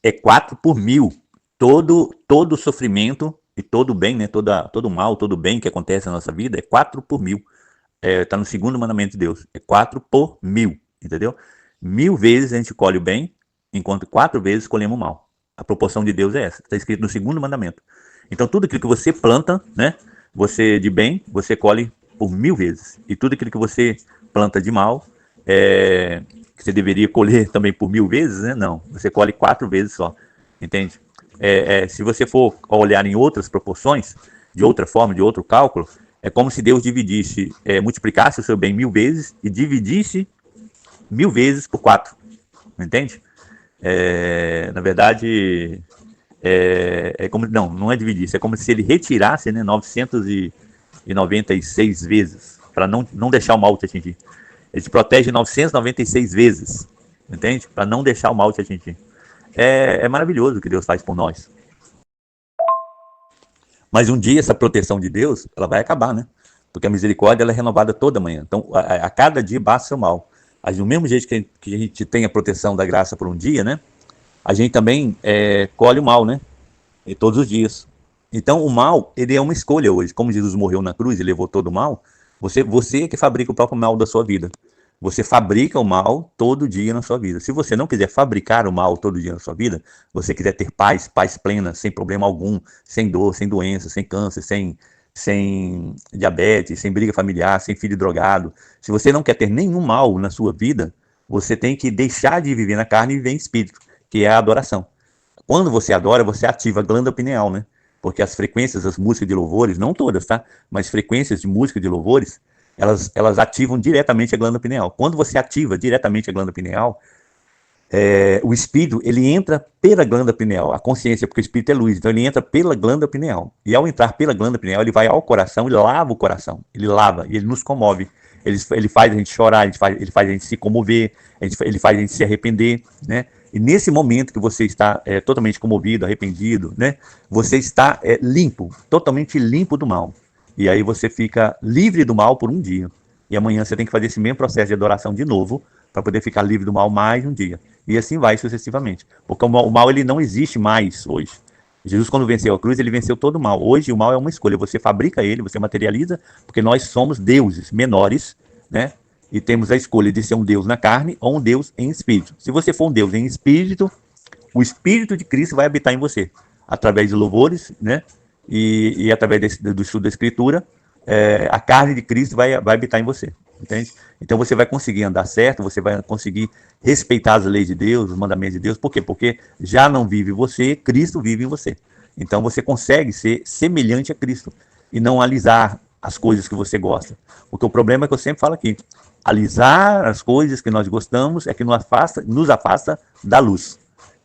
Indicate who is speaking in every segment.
Speaker 1: É 4 por mil. Todo sofrimento e todo bem, né? Todo mal, todo bem que acontece na nossa vida é 4 por mil. Tá no segundo mandamento de Deus. É 4 por mil, entendeu? 1000 vezes a gente colhe o bem, enquanto 4 vezes colhemos o mal. A proporção de Deus é essa. Está escrito no segundo mandamento. Então tudo aquilo que você planta, né? Você de bem, você colhe por 1000 vezes. E tudo aquilo que você planta de mal, que você deveria colher também por 1000 vezes, né? Não, você colhe 4 vezes só, entende? Se você for olhar em outras proporções, de outra forma, de outro cálculo, é como se Deus dividisse, multiplicasse o seu bem 1000 vezes e dividisse 1000 vezes por 4, entende? Na verdade, como, não é dividir, é como se ele retirasse, né, 996 vezes, para não deixar o mal te atingir. Ele te protege 996 vezes, entende? Para não deixar o mal te atingir. É maravilhoso o que Deus faz por nós. Mas um dia essa proteção de Deus, ela vai acabar, né? Porque a misericórdia ela é renovada toda manhã. Então, a cada dia basta o seu mal. Do mesmo jeito que a gente tem a proteção da graça por um dia, né? A gente também colhe o mal, né? E todos os dias. Então, o mal, ele é uma escolha hoje. Como Jesus morreu na cruz e levou todo o mal, você é que fabrica o próprio mal da sua vida. Você fabrica o mal todo dia na sua vida. Se você não quiser fabricar o mal todo dia na sua vida, você quiser ter paz plena, sem problema algum, sem dor, sem doença, sem câncer, sem diabetes, sem briga familiar, sem filho drogado. Se você não quer ter nenhum mal na sua vida, você tem que deixar de viver na carne e viver em espírito, que é a adoração. Quando você adora, você ativa a glândula pineal, né? Porque as frequências das músicas de louvores, não todas, tá? Mas frequências de música de louvores, elas ativam diretamente a glândula pineal. Quando você ativa diretamente a glândula pineal, o espírito, ele entra pela glândula pineal, a consciência, porque o espírito é luz, então ele entra pela glândula pineal. E ao entrar pela glândula pineal, ele vai ao coração, ele lava o coração, ele lava, e ele nos comove. Ele faz a gente chorar, ele faz a gente se comover, ele faz a gente se arrepender, né? E nesse momento que você está totalmente comovido, arrependido, né? Você está limpo, totalmente limpo do mal. E aí você fica livre do mal por um dia. E amanhã você tem que fazer esse mesmo processo de adoração de novo, para poder ficar livre do mal mais um dia. E assim vai sucessivamente. Porque o mal ele não existe mais hoje. Jesus, quando venceu a cruz, ele venceu todo o mal. Hoje o mal é uma escolha. Você fabrica ele, você materializa, porque nós somos deuses menores, né? E temos a escolha de ser um Deus na carne ou um Deus em espírito. Se você for um Deus em espírito, o Espírito de Cristo vai habitar em você. Através de louvores, né? E através do estudo da Escritura, a carne de Cristo vai habitar em você. Entende? Então você vai conseguir andar certo, você vai conseguir respeitar as leis de Deus, os mandamentos de Deus. Por quê? Porque já não vive você, Cristo vive em você. Então você consegue ser semelhante a Cristo e não alisar as coisas que você gosta. Porque o problema é que eu sempre falo aqui, alisar as coisas que nós gostamos é que nos afasta da luz.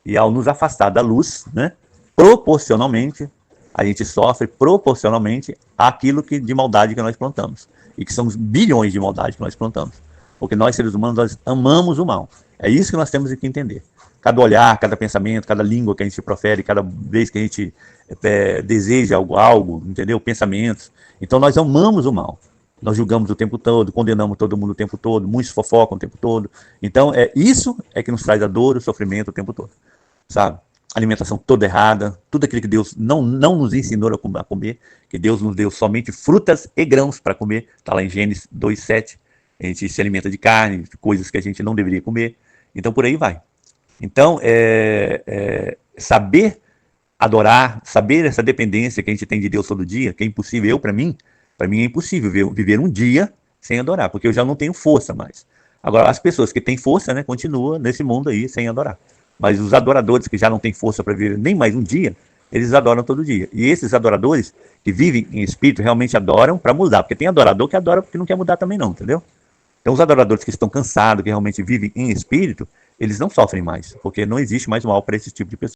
Speaker 1: E ao nos afastar da luz, né, proporcionalmente, a gente sofre proporcionalmente àquilo de maldade que nós plantamos. E que são bilhões de maldade que nós plantamos. Porque nós, seres humanos, nós amamos o mal. É isso que nós temos que entender. Cada olhar, cada pensamento, cada língua que a gente profere, cada vez que a gente deseja algo, entendeu? Pensamentos. Então nós amamos o mal. Nós julgamos o tempo todo, condenamos todo mundo o tempo todo, muitos fofocam o tempo todo. Então, isso é que nos traz a dor e o sofrimento o tempo todo, sabe? Alimentação toda errada, tudo aquilo que Deus não nos ensinou a comer, que Deus nos deu somente frutas e grãos para comer, está lá em Gênesis 2:7. A gente se alimenta de carne, de coisas que a gente não deveria comer, então por aí vai. Então, saber adorar, saber essa dependência que a gente tem de Deus todo dia, que é impossível, para mim é impossível viver um dia sem adorar, porque eu já não tenho força mais. Agora, as pessoas que têm força, né, continuam nesse mundo aí sem adorar. Mas os adoradores que já não têm força para viver nem mais um dia, eles adoram todo dia. E esses adoradores que vivem em espírito realmente adoram para mudar, porque tem adorador que adora porque não quer mudar também não, entendeu? Então os adoradores que estão cansados, que realmente vivem em espírito, eles não sofrem mais, porque não existe mais mal para esse tipo de pessoa.